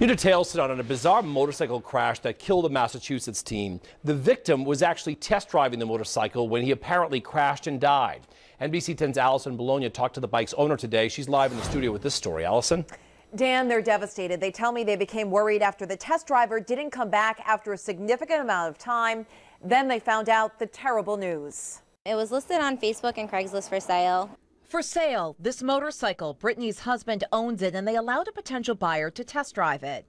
New details tonight on a bizarre motorcycle crash that killed a Massachusetts teen. The victim was actually test driving the motorcycle when he apparently crashed and died. NBC 10's Allison Bologna talked to the bike's owner today. She's live in the studio with this story. Allison? Dan, they're devastated. They tell me they became worried after the test driver didn't come back after a significant amount of time. Then they found out the terrible news. It was listed on Facebook and Craigslist for sale. For sale, this motorcycle, Brittany's husband owns it, and they allowed a potential buyer to test drive it.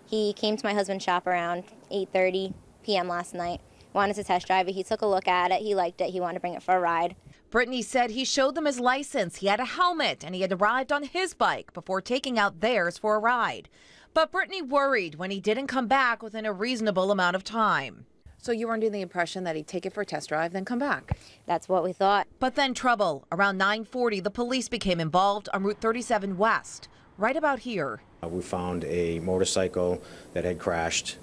He came to my husband's shop around 8:30 p.m. last night, wanted to test drive it. He took a look at it, he liked it, he wanted to bring it for a ride. Brittany said he showed them his license, he had a helmet, and he had arrived on his bike before taking out theirs for a ride. But Brittany worried when he didn't come back within a reasonable amount of time. So you were under the impression that he'd take it for a test drive, then come back? That's what we thought. But then trouble. Around 9:40, the police became involved on Route 37 West, right about here. We found a motorcycle that had crashed.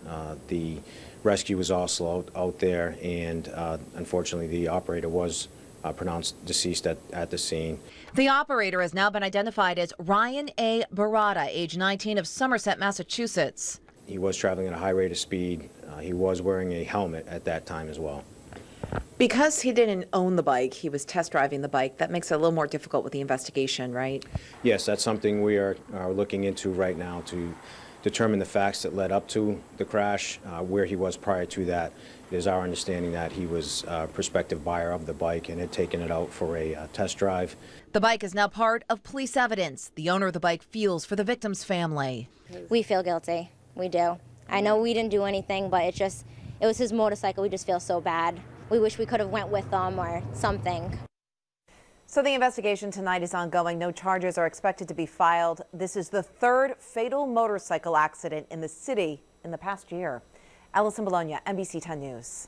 The rescue was also out there, and unfortunately the operator was pronounced deceased at the scene. The operator has now been identified as Ryan A. Barada, age 19, of Somerset, Massachusetts. He was traveling at a high rate of speed. He was wearing a helmet at that time as well. Because he didn't own the bike, he was test driving the bike. That makes it a little more difficult with the investigation, right? Yes, that's something we are looking into right now to determine the facts that led up to the crash, where he was prior to that. It is our understanding that he was a prospective buyer of the bike and had taken it out for a test drive. The bike is now part of police evidence. The owner of the bike feels for the victim's family. We feel guilty. We do. I know we didn't do anything, but it was his motorcycle. We just feel so bad. We wish we could have went with them or something. So the investigation tonight is ongoing. No charges are expected to be filed. This is the third fatal motorcycle accident in the city in the past year. Allison Bologna, NBC 10 News.